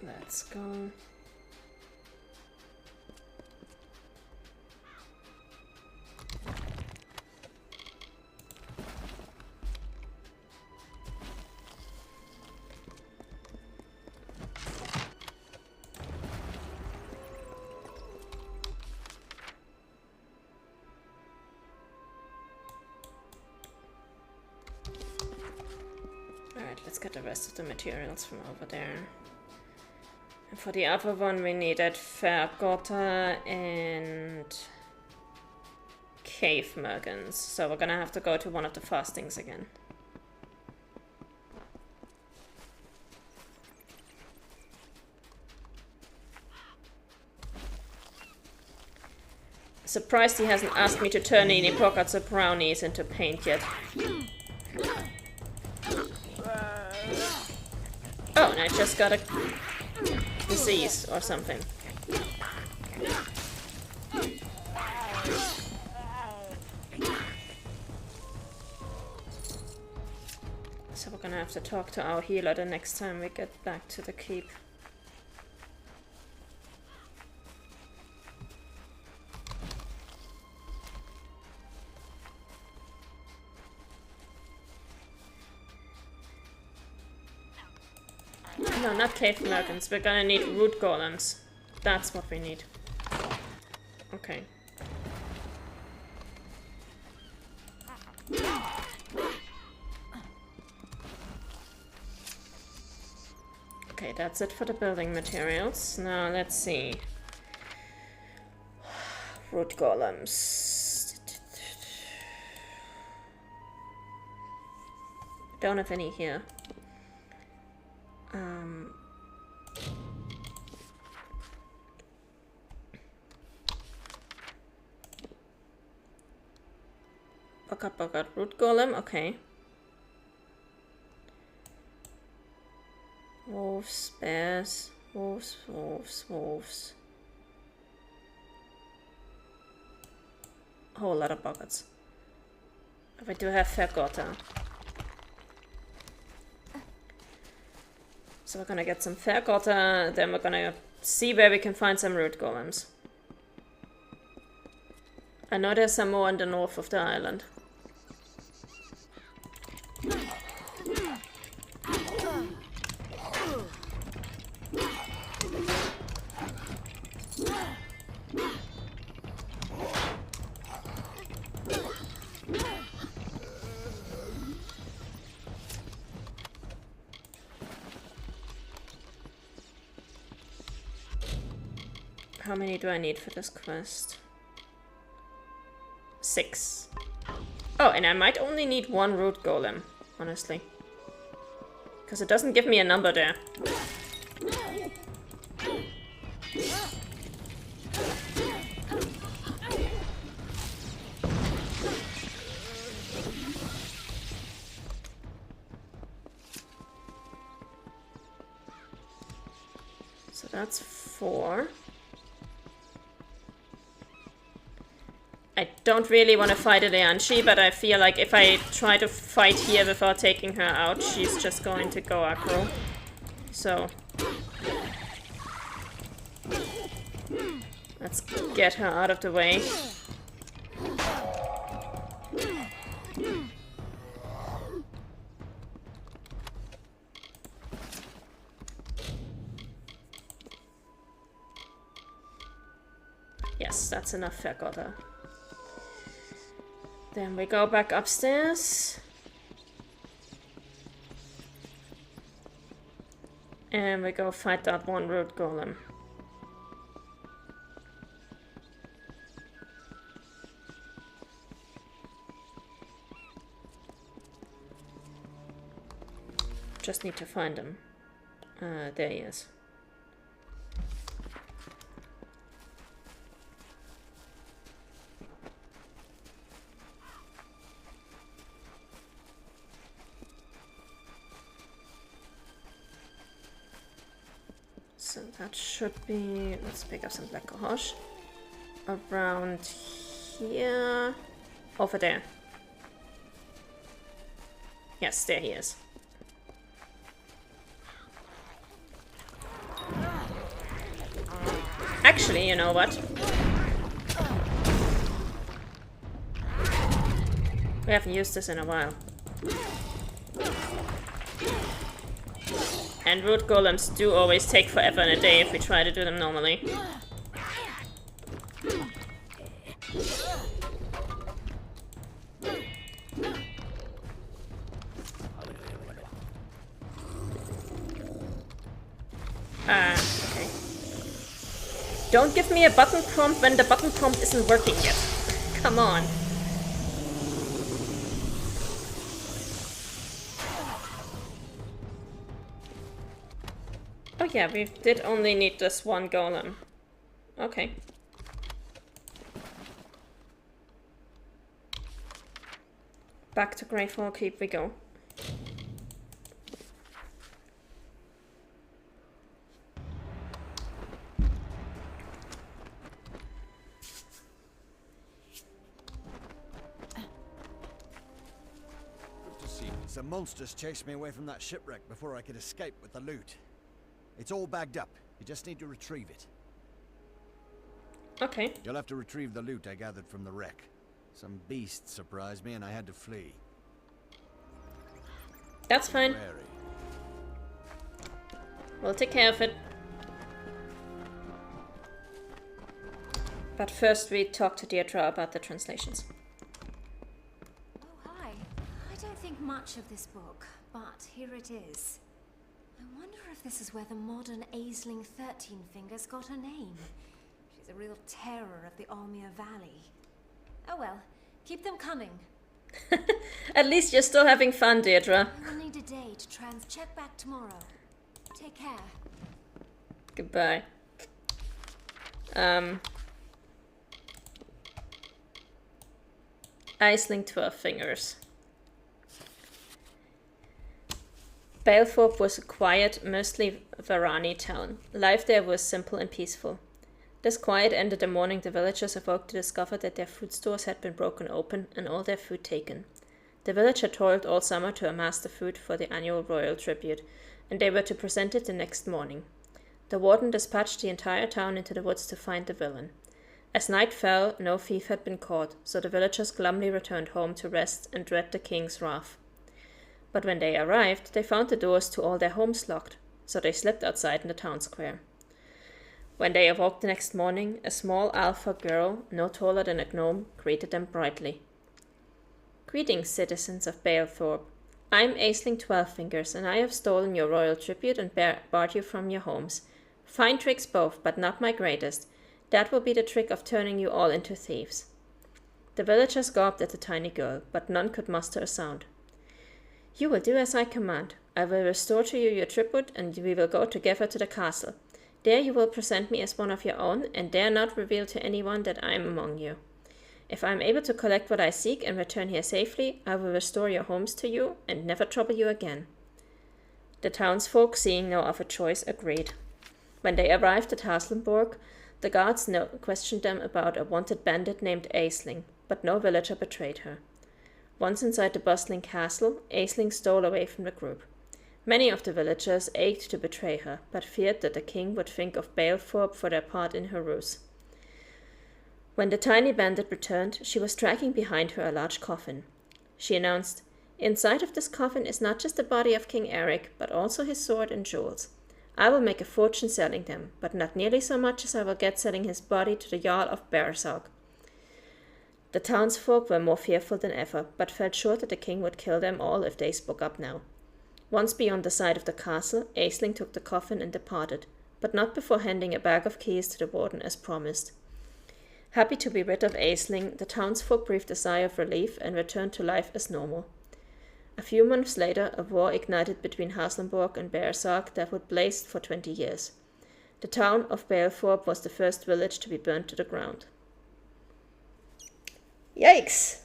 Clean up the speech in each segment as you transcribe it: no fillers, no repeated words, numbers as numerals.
Let's go. Let's get the rest of the materials from over there. And for the other one, we needed Vergotta and Cave Mergans. So we're gonna have to go to one of the fastings again. Surprised he hasn't asked me to turn any pockets of brownies into paint yet. Oh, and I just got a disease or something. So we're gonna have to talk to our healer the next time we get back to the keep. No, not cave merchants. We're gonna need root golems. That's what we need. Okay. Okay, that's it for the building materials. Now let's see. Root golems. Don't have any here. Pocket root golem, okay. Wolves, bears, wolves, wolves, wolves. A whole lot of buckets. We do have Vergotta. So we're gonna get some Vergotta, then we're gonna see where we can find some root golems. I know there's some more in the north of the island. How many do I need for this quest? 6. Oh, and I might only need 1 root golem, honestly. Because it doesn't give me a number there. So that's 4. I don't really want to fight a Leanchi, but I feel like if I try to fight here without taking her out, she's just going to go aggro. So let's get her out of the way. Yes, that's enough Vergotta. Then we go back upstairs. And we go fight that 1 root golem. Just need to find him. There he is. So that should be, let's pick up some black cohosh. Around here. Over there. Yes, there he is. Actually, you know what? We haven't used this in a while. And root golems do always take forever in a day if we try to do them normally. Okay. Don't give me a button prompt when the button prompt isn't working yet. Come on. Oh yeah, we did only need this one golem. Okay. Back to Greatfall Keep we go. Some monsters chased me away from that shipwreck before I could escape with the loot. It's all bagged up. You just need to retrieve it. Okay. You'll have to retrieve the loot I gathered from the wreck. Some beast surprised me and I had to flee. That's fine. Wary. We'll take care of it. But first we talk to Deirdre about the translations. Oh, hi. I don't think much of this book, but here it is. I wonder if this is where the modern Aisling 13 Fingers got her name. She's a real terror of the Almere Valley. Oh well, keep them coming. At least you're still having fun, Deirdre. I will need a day to check back tomorrow. Take care. Goodbye. Aisling 12 Fingers. Balethorpe was a quiet, mostly Varani town. Life there was simple and peaceful. This quiet ended the morning the villagers awoke to discover that their food stores had been broken open and all their food taken. The village had toiled all summer to amass the food for the annual royal tribute, and they were to present it the next morning. The warden dispatched the entire town into the woods to find the villain. As night fell, no thief had been caught, so the villagers glumly returned home to rest and dread the king's wrath. But when they arrived, they found the doors to all their homes locked, so they slept outside in the town square. When they awoke the next morning, a small alpha girl, no taller than a gnome, greeted them brightly. Greetings, citizens of Balethorpe. I'm Aisling 12 Fingers, and I have stolen your royal tribute and barred you from your homes. Fine tricks both, but not my greatest. That will be the trick of turning you all into thieves. The villagers gawped at the tiny girl, but none could muster a sound. You will do as I command. I will restore to you your tribute, and we will go together to the castle. There you will present me as one of your own, and dare not reveal to anyone that I am among you. If I am able to collect what I seek and return here safely, I will restore your homes to you and never trouble you again. The townsfolk, seeing no other choice, agreed. When they arrived at Haslemborg, the guards questioned them about a wanted bandit named Aisling, but no villager betrayed her. Once inside the bustling castle, Aisling stole away from the group. Many of the villagers ached to betray her, but feared that the king would think of Balethorpe for their part in her ruse. When the tiny bandit returned, she was dragging behind her a large coffin. She announced, "Inside of this coffin is not just the body of King Eric, but also his sword and jewels. I will make a fortune selling them, but not nearly so much as I will get selling his body to the Jarl of Bearsark." The townsfolk were more fearful than ever, but felt sure that the king would kill them all if they spoke up now. Once beyond the side of the castle, Aisling took the coffin and departed, but not before handing a bag of keys to the warden as promised. Happy to be rid of Aisling, the townsfolk breathed a sigh of relief and returned to life as normal. A few months later, a war ignited between Haslemborg and Bearsark that would blaze for 20 years. The town of Balethorpe was the first village to be burned to the ground. Yikes!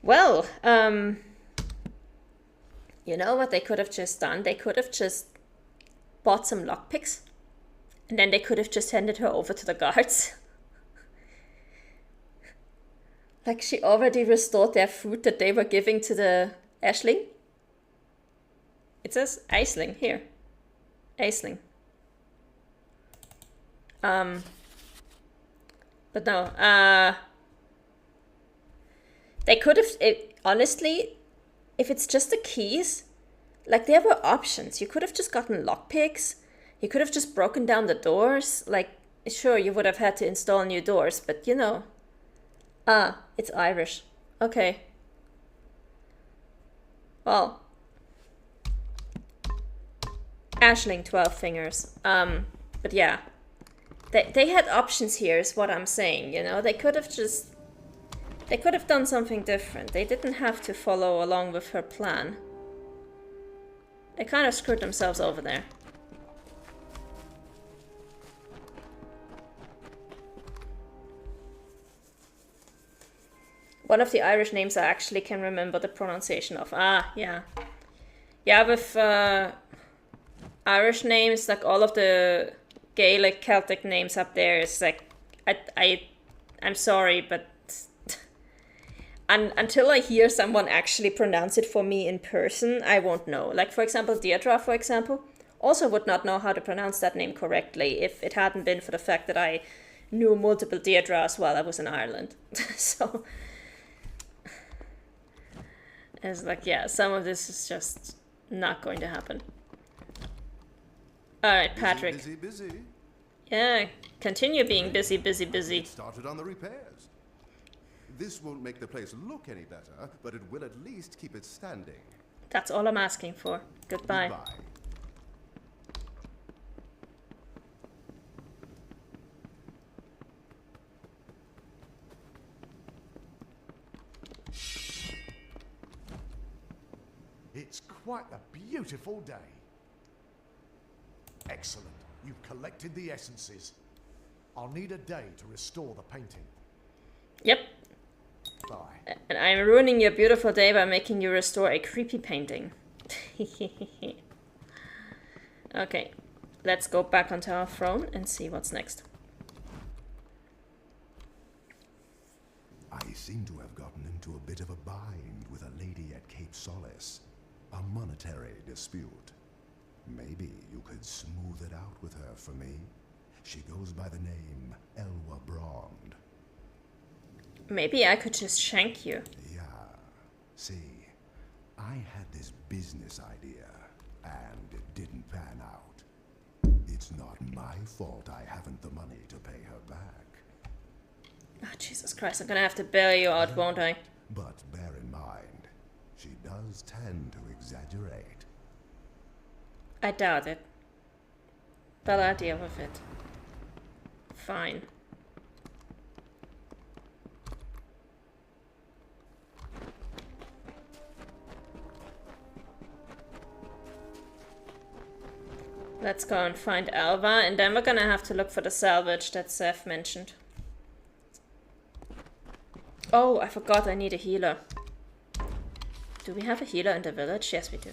Well, you know what they could have just done? They could have just bought some lockpicks, and then they could have just handed her over to the guards. Like she already restored their food that they were giving to the Aisling. It says Aisling here. Aisling. But no, they could have, honestly, if it's just the keys, like there were options. You could have just gotten lockpicks. You could have just broken down the doors. Like, sure, you would have had to install new doors, but you know. It's Irish. Okay. Well. Ashling 12 fingers. But yeah. They had options here is what I'm saying, you know. They could have done something different. They didn't have to follow along with her plan. They kind of screwed themselves over there. One of the Irish names I actually can remember the pronunciation of. Yeah. Yeah, with Irish names, like all of the Gaelic Celtic names up there, is like, I'm sorry, but until I hear someone actually pronounce it for me in person, I won't know. Like, for example, Deirdre, for example, also would not know how to pronounce that name correctly if it hadn't been for the fact that I knew multiple Deirdres while I was in Ireland. So it's like, yeah, some of this is just not going to happen. Alright, Patrick. Busy. Yeah, continue being busy. Started on the repairs. This won't make the place look any better, but it will at least keep it standing. That's all I'm asking for. Goodbye. It's quite a beautiful day. Excellent. You've collected the essences. I'll need a day to restore the painting. Yep. Bye. And I'm ruining your beautiful day by making you restore a creepy painting. Okay. Let's go back onto our throne and see what's next. I seem to have gotten into a bit of a bind with a lady at Cape Solace. A monetary dispute. Maybe you could smooth it out with her for me. She goes by the name Elwa Brond. Maybe I could just shank you. Yeah. See, I had this business idea, and it didn't pan out. It's not my fault I haven't the money to pay her back. Oh, Jesus Christ, I'm gonna have to bail you out, won't I? But bear in mind, she does tend to exaggerate. I doubt it. But I'll deal with it. Fine. Let's go and find Alva, and then we're gonna have to look for the salvage that Seth mentioned. Oh, I forgot I need a healer. Do we have a healer in the village? Yes, we do.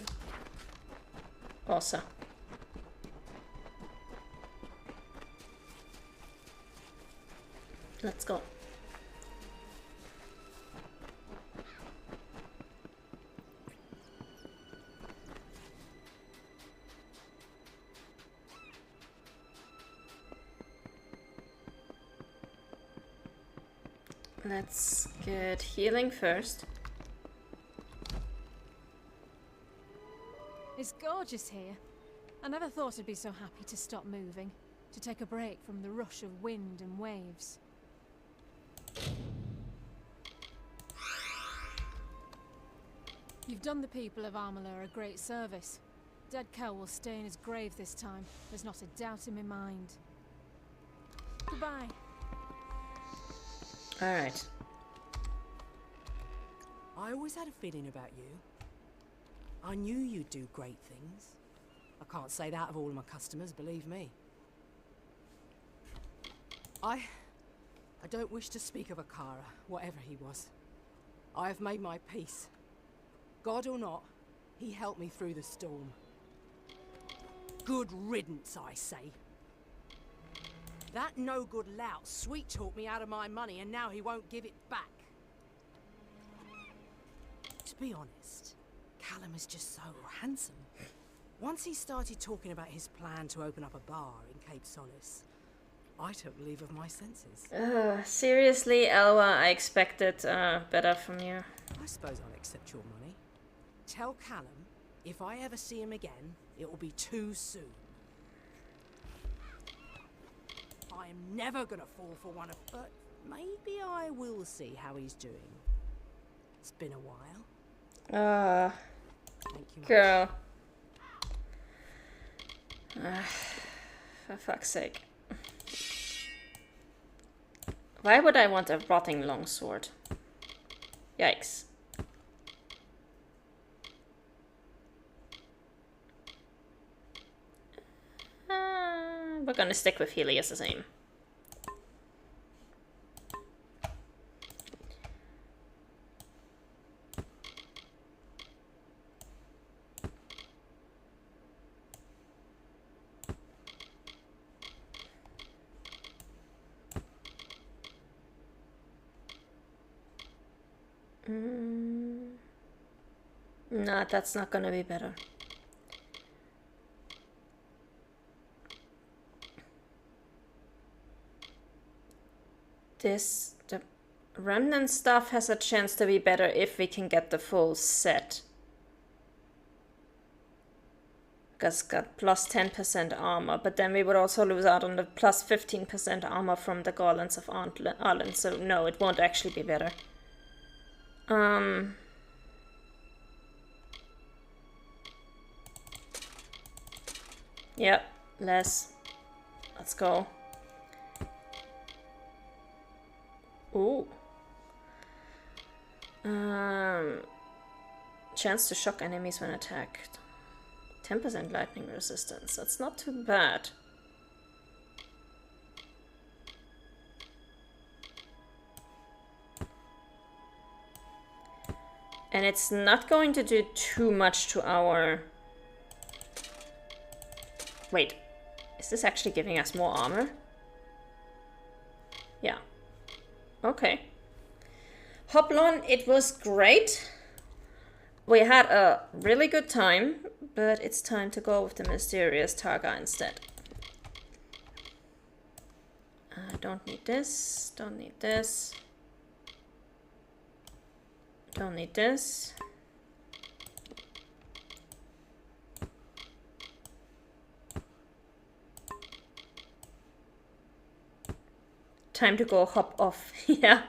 Awesome. Let's go. Let's get healing first. It's gorgeous here. I never thought I'd be so happy to stop moving, to take a break from the rush of wind and waves. You've done the people of Amalur a great service. Dead Kel will stay in his grave this time. There's not a doubt in my mind. Goodbye. Alright. I always had a feeling about you. I knew you'd do great things. I can't say that of all of my customers, believe me. I don't wish to speak of Akara, whatever he was. I have made my peace. God or not, he helped me through the storm. Good riddance, I say. That no-good lout sweet-talked me out of my money, and now he won't give it back. To be honest, Callum is just so handsome. Once he started talking about his plan to open up a bar in Cape Solace, I took leave of my senses. Seriously, Elwa, I expected better from you. I suppose I'll accept your money. Tell Callum, if I ever see him again, it will be too soon. I'm never gonna fall for one of... But maybe I will see how he's doing. It's been a while. Thank you, Girl. For fuck's sake. Why would I want a rotting longsword? Yikes. We're gonna stick with Helios' aim. Nah, that's not gonna be better. The remnant stuff has a chance to be better if we can get the full set. Because it's got plus 10% armor, but then we would also lose out on the plus 15% armor from the Garlands of Arlen, so no, it won't actually be better. Yep, less. Let's go. Ooh. Chance to shock enemies when attacked. 10% lightning resistance. That's not too bad. And it's not going to do too much to our... Wait, is this actually giving us more armor? Yeah. Okay. Hoplon, it was great. We had a really good time, but it's time to go with the mysterious Targa instead. Don't need this, don't need this. Don't need this. Time to go hop off. Yeah.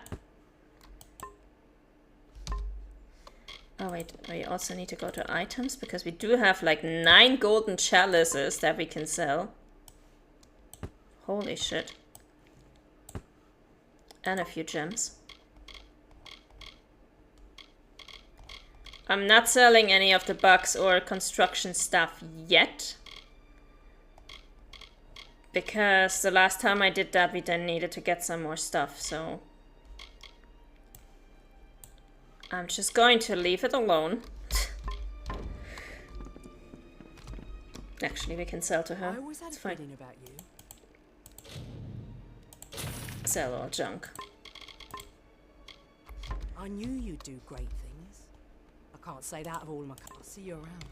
Oh wait, we also need to go to items because we do have like 9 golden chalices that we can sell. Holy shit. And a few gems. I'm not selling any of the bugs or construction stuff yet. Because the last time I did that, we then needed to get some more stuff, so... I'm just going to leave it alone. Actually, we can sell to her. I always had It's a fine. feeling about you. Sell all junk. I knew you'd do great things. I can't say that of all of my... I'll see you around.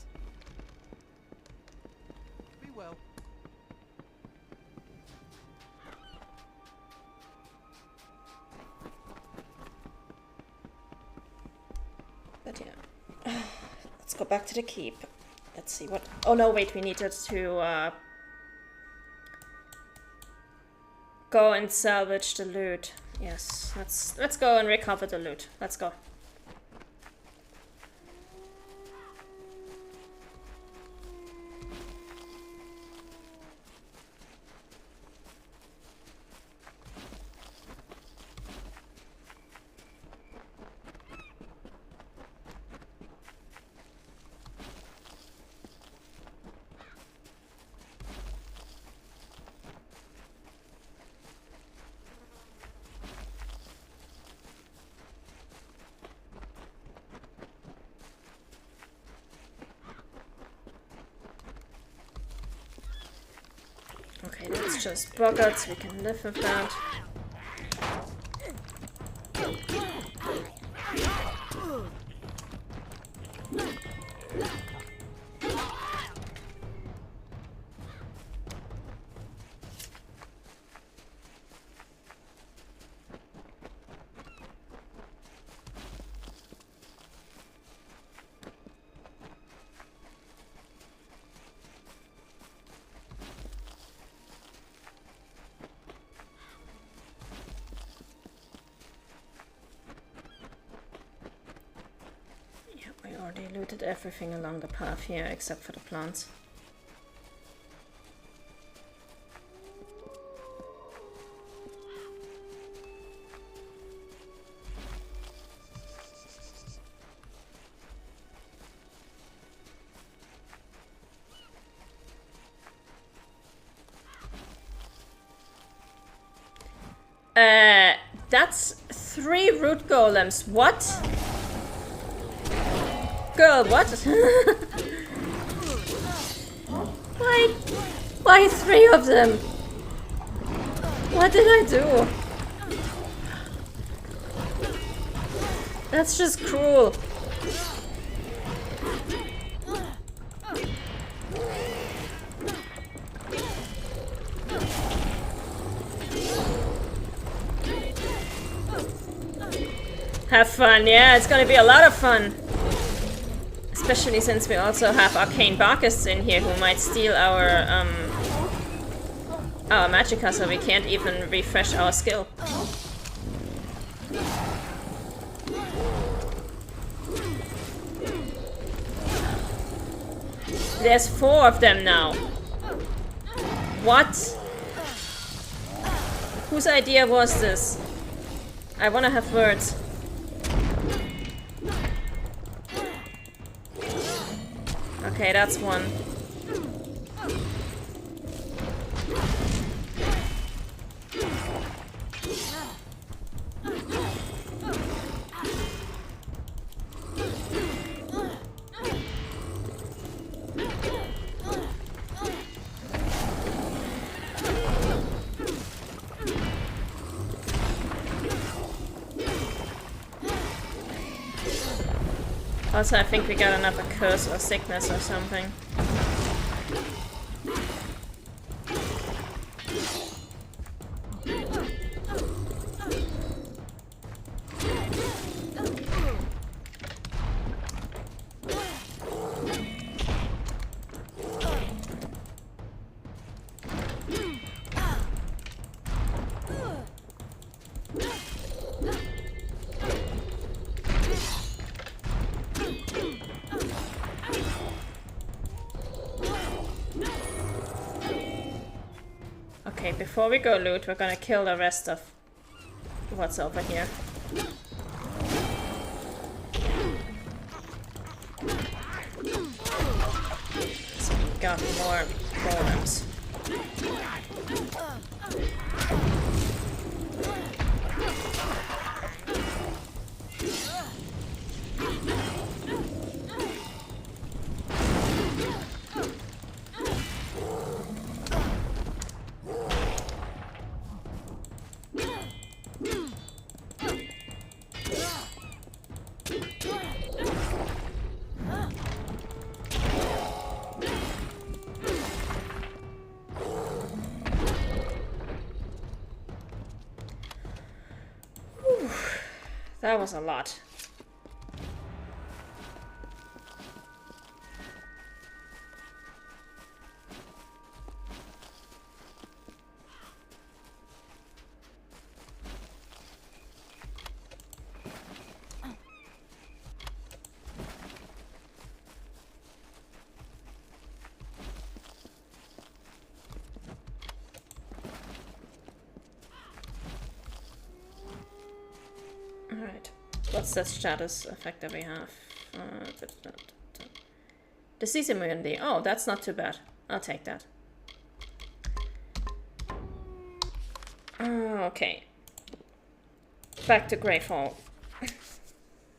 Be well. But yeah. Let's go back to the keep. Let's see what... Oh no, wait, we needed to go and salvage the loot. Yes, let's go and recover the loot. Let's go. Okay, that's just boggarts, we can live with that. planted everything along the path here except for the plants. That's 3 root golems. What? Girl, what? Why 3 of them? What did I do? That's just cruel. Have fun, yeah, it's gonna be a lot of fun. Especially since we also have arcane Barkists in here who might steal our magicka, so we can't even refresh our skill. There's 4 of them now. What? Whose idea was this? I wanna have words. Okay, that's 1. Also, I think we got another curse or sickness or something. Okay, before we go loot, we're gonna kill the rest of what's over here. So we got more golems. That was a lot. Alright. What's the status effect that we have? Disease immunity. Oh, that's not too bad. I'll take that. Okay. Back to Greyfall.